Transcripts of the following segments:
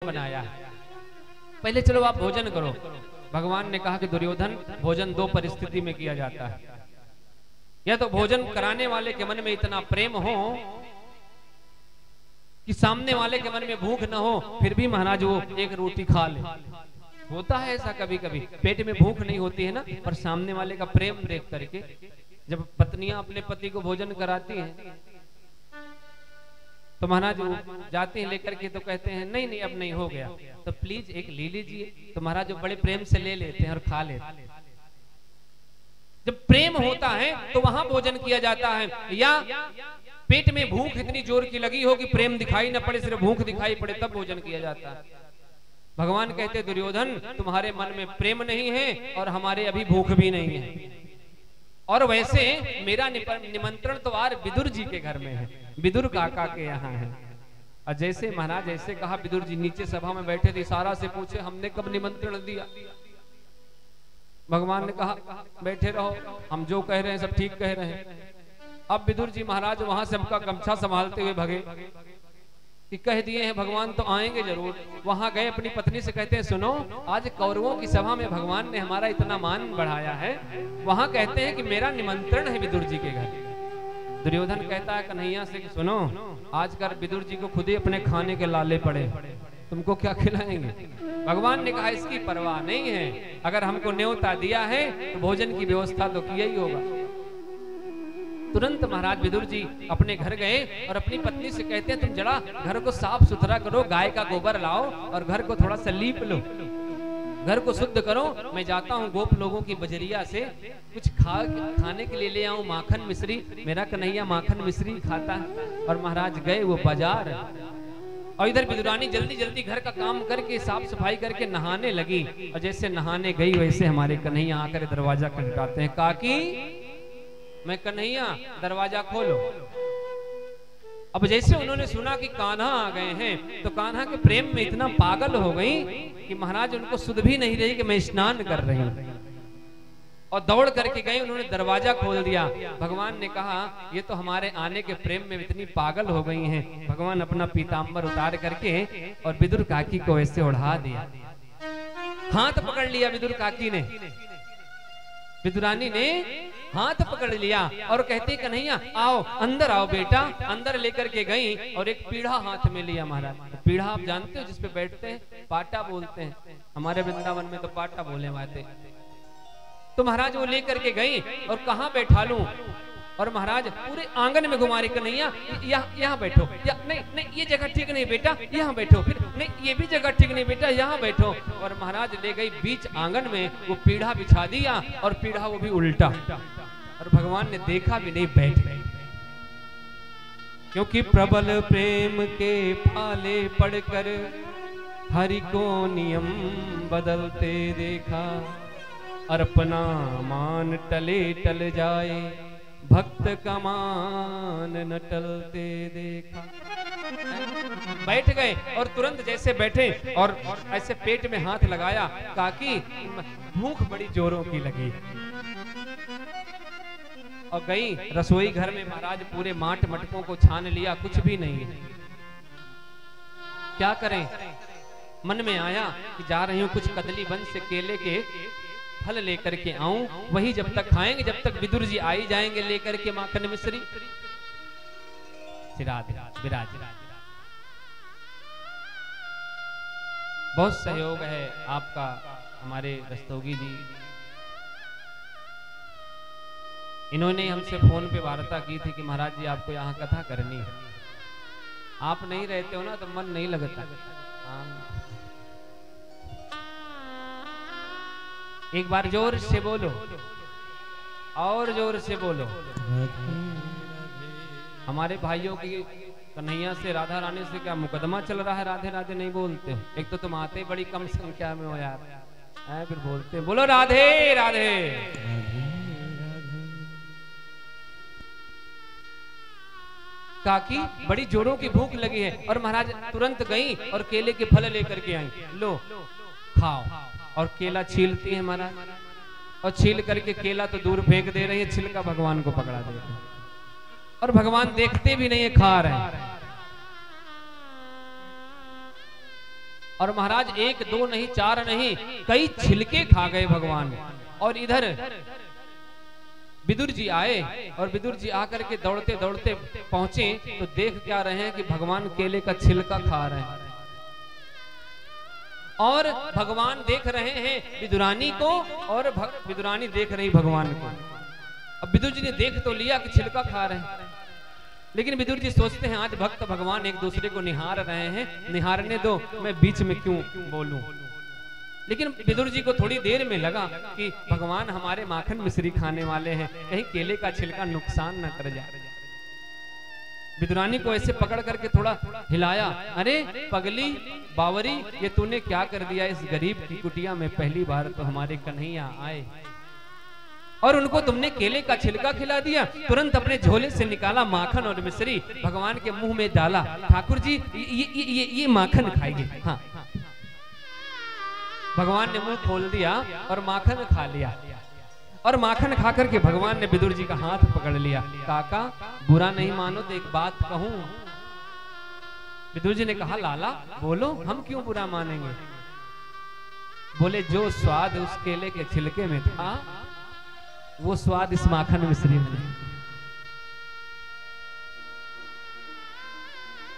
बनाया है। पहले चलो आप भोजन करो। भगवान ने कहा कि दुर्योधन भोजन दो परिस्थिति में किया जाता है, या तो भोजन कराने वाले के मन में इतना प्रेम हो कि सामने वाले के मन में भूख न हो, फिर भी महाराज वो एक रोटी खा ले। होता है ऐसा कभी कभी, पेट में भूख नहीं होती है ना, पर सामने वाले का प्रेम देख करके जब पत्नियां अपने पति को भोजन कराती हैं तो महाराज जाते हैं लेकर के, तो कहते हैं नहीं नहीं अब नहीं हो गया, तो प्लीज एक ले लीजिए। तो महाराज बड़े प्रेम से ले लेते हैं और खा लेते हैं। जब प्रेम होता है तो वहां भोजन किया जाता है, या पेट में भूख इतनी जोर की लगी हो कि प्रेम दिखाई न पड़े, सिर्फ भूख दिखाई पड़े, तब भोजन किया जाता है। भगवान कहते दुर्योधन तुम्हारे मन में प्रेम नहीं है और हमारे अभी भूख भी नहीं है, और वैसे मेरा निमंत्रण तो आज विदुर जी के घर में है, विदुर काका के यहाँ है। और जैसे महाराज ऐसे कहा, विदुर जी नीचे सभा में बैठे थे, इशारा से पूछे हमने कब निमंत्रण दिया। भगवान ने कहा बैठे रहो, हम जो कह रहे हैं सब ठीक कह रहे हैं। अब विदुर जी महाराज वहां से हमका गमछा संभालते हुए भगे कि कह दिए हैं भगवान तो आएंगे जरूर। वहां गए, अपनी पत्नी से कहते हैं सुनो, आज कौरवों की सभा में भगवान ने हमारा इतना मान बढ़ाया है, वहां कहते हैं कि मेरा निमंत्रण है विदुर जी के घर। दुर्योधन कहता है कन्हैया से कि सुनो, आजकल विदुर जी को खुद ही अपने खाने के लाले पड़े, तुमको क्या खिलाएंगे। भगवान ने कहा इसकी परवाह नहीं है, अगर हमको न्योता दिया है तो भोजन की व्यवस्था तो किया ही होगा। तुरंत महाराज विदुर जी अपने घर गए और अपनी पत्नी से कहते हैं तुम जरा घर को साफ सुथरा करो, गाय का गोबर लाओ और घर को थोड़ा सा लीप लो, घर को शुद्ध करो। मैं जाता हूँ गोप लोगों की बजरिया से कुछ खाने के लिए ले आऊं, माखन मिश्री, मेरा कन्हैया माखन मिश्री खाता है। और महाराज गए वो बाजार, और इधर विदुरानी जल्दी जल्दी घर का काम करके साफ सफाई करके नहाने लगी। और जैसे नहाने गई वैसे हमारे कन्हैया आकर दरवाजा खटखटाते हैं, काकी मैं कन्हैया दरवाजा खोलो। अब जैसे उन्होंने सुना कि कान्हा आ गए हैं, तो कान्हा के प्रेम में इतना पागल हो गई कि महाराज उनको सुध भी नहीं रही कि मैं स्नान कर रही हूं, और दौड़ करके गए, उन्होंने दरवाजा खोल दिया। भगवान ने कहा ये तो हमारे आने के प्रेम में इतनी पागल हो गई हैं। भगवान अपना पीताम्बर उतार करके और विदुर काकी को ऐसे उड़ा दिया, हाथ पकड़ लिया विदुर काकी ने, विदुरानी ने हाथ पकड़ लिया और कहती कन्हैया आओ अंदर आओ बेटा। अंदर लेकर के गई और एक पीढ़ा हाथ में लिया। महाराज पीढ़ा आप जानते हो जिसपे बैठते हैं, पाटा बोलते हैं, हमारे वृंदावन में तो पाटा बोले वाते। तो महाराज वो लेकर के गई और कहाँ बैठा लूं, और महाराज पूरे आंगन में घुमा रही, कन्हैया यहाँ बैठो, या नहीं नहीं ये जगह ठीक नहीं बेटा, यहाँ बैठो, फिर नहीं ये भी जगह ठीक नहीं बेटा, यहाँ बैठो। और महाराज ले गई बीच आंगन में, वो पीढ़ा बिछा दिया, और पीढ़ा वो भी उल्टा, और भगवान ने देखा भी नहीं, बैठ गए। क्योंकि प्रबल प्रेम के फाले पड़कर हरि को नियम बदलते देखा, अर्पणा मान टले टल जाए, भक्त का मान न टलते देखा। बैठ गए और तुरंत जैसे बैठे और ऐसे पेट में हाथ लगाया, काकी भूख बड़ी जोरों की लगी, और गई रसोई घर में। महाराज पूरे माट मटकों को छान लिया, कुछ भी नहीं है, क्या करें। मन में आया कि जा रही हूं कुछ कदली वन से केले के फल लेकर के आऊं, वही जब तक खाएंगे जब तक विदुर जी आई जाएंगे लेकर के माखन मिश्री। विराज बहुत सहयोग है आपका, हमारे रस्तोगी जी, इन्होंने हमसे फोन पे वार्ता की थी कि महाराज जी आपको यहाँ कथा करनी है, आप नहीं रहते हो ना तो मन नहीं लगता। एक बार जोर से बोलो, और जोर से बोलो। हमारे भाइयों की कन्हैया से, राधा रानी से क्या मुकदमा चल रहा है, राधे राधे नहीं बोलते। एक तो तुम आते बड़ी कम संख्या में हो यार, फिर बोलते बोलो राधे राधे। काकी बड़ी जोरों की भूख लगी है, और महाराज तुरंत गई और केले के फल लेकर के आई, लो खाओ। और केला छीलती है महाराज, और छील करके केला तो दूर फेंक दे रही है, छिलका भगवान को पकड़ा दे रही है, और भगवान देखते भी नहीं है, खा रहे हैं। और महाराज एक दो नहीं, चार नहीं, कई छिलके खा गए भगवान। और इधर विदुर जी आए और विदुर जी आकर के दौड़ते दौड़ते पहुंचे तो देख क्या रहे हैं कि भगवान केले का छिलका खा रहे हैं। और भगवान देख रहे हैं विदुरानी को और विदुरानी देख रही भगवान को। अब विदुर जी ने देख तो लिया कि छिलका खा रहे हैं, लेकिन विदुर जी सोचते हैं आज भक्त भगवान एक दूसरे को निहार रहे हैं, निहारने दो, मैं बीच में क्यों बोलूं। लेकिन विदुर जी को थोड़ी देर में लगा कि भगवान हमारे माखन मिश्री खाने वाले हैं, कहीं केले का छिलका नुकसान न कर जाए। विदुरानी को ऐसे पकड़ करके थोड़ा हिलाया, अरे पगली बावरी, ये तूने क्या कर दिया इस गरीब की कुटिया में, पहली बार तो हमारे कन्हैया आए और उनको तुमने केले का छिलका खिला दिया। तुरंत अपने झोले से निकाला माखन और मिश्री, भगवान के मुंह में डाला। ठाकुर जी ये माखन खाएंगे। हाँ, भगवान ने मुंह खोल दिया और माखन खा लिया। और माखन खा करके भगवान ने विदुर जी का हाथ पकड़ लिया। काका बुरा नहीं मानो तो एक बात कहूं। विदुर जी ने कहा लाला बोलो, हम क्यों बुरा मानेंगे। बोले जो स्वाद उस केले के छिलके में था वो स्वाद इस माखन मिश्री में नहीं।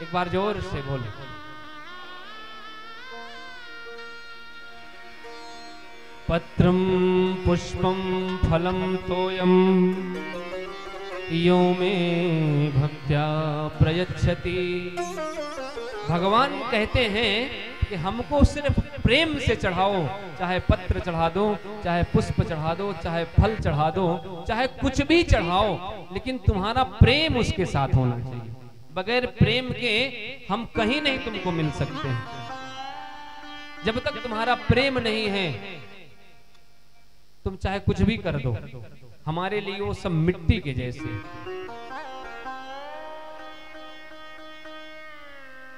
एक बार जोर से बोले। पत्रम पुष्पम फलम तोयम यो में भक्त्या प्रयच्छति। भगवान कहते हैं कि हमको सिर्फ प्रेम से चढ़ाओ, चाहे पत्र चढ़ा दो, चाहे पुष्प चढ़ा दो, चाहे फल चढ़ा दो, चाहे कुछ भी चढ़ाओ, लेकिन तुम्हारा प्रेम उसके साथ होना चाहिए। बगैर प्रेम के हम कहीं नहीं तुमको मिल सकते हैं। जब तक तुम्हारा प्रेम नहीं है तुम चाहे कुछ भी कर दो, हमारे लिए वो सब मिट्टी के जैसे।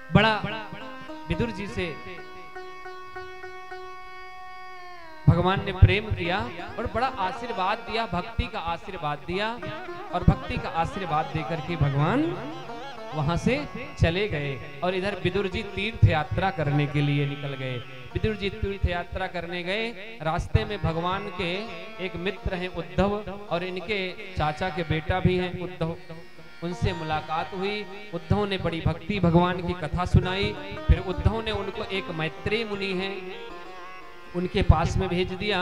बड़ा विदुर जी से भगवान ने प्रेम किया और बड़ा आशीर्वाद दिया, भक्ति का आशीर्वाद दिया। और भक्ति का आशीर्वाद देकर के भगवान वहां से चले गए। और इधर विदुर जी तीर्थ यात्रा करने के लिए निकल गए। विदुर जी तीर्थ यात्रा करने गए। रास्ते में भगवान के एक मित्र हैं उद्धव, और इनके चाचा के बेटा भी हैं उद्धव, उनसे मुलाकात हुई। उद्धव ने बड़ी भक्ति भगवान की कथा सुनाई। फिर उद्धव ने उनको एक मैत्रेय मुनि हैं उनके पास में भेज दिया,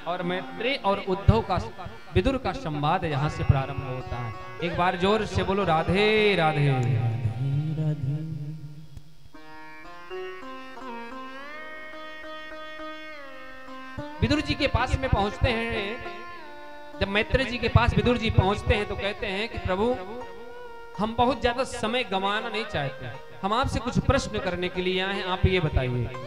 और मैत्रेय और उद्धव का विदुर का संवाद यहाँ से प्रारंभ होता है। एक बार जोर से बोलो राधे राधे। विदुर जी के पास में पहुंचते हैं। जब मैत्रेय जी के पास विदुर जी पहुंचते हैं तो कहते हैं कि प्रभु हम बहुत ज्यादा समय गंवाना नहीं चाहते, हम आपसे कुछ प्रश्न करने के लिए आए हैं, आप ये बताइए।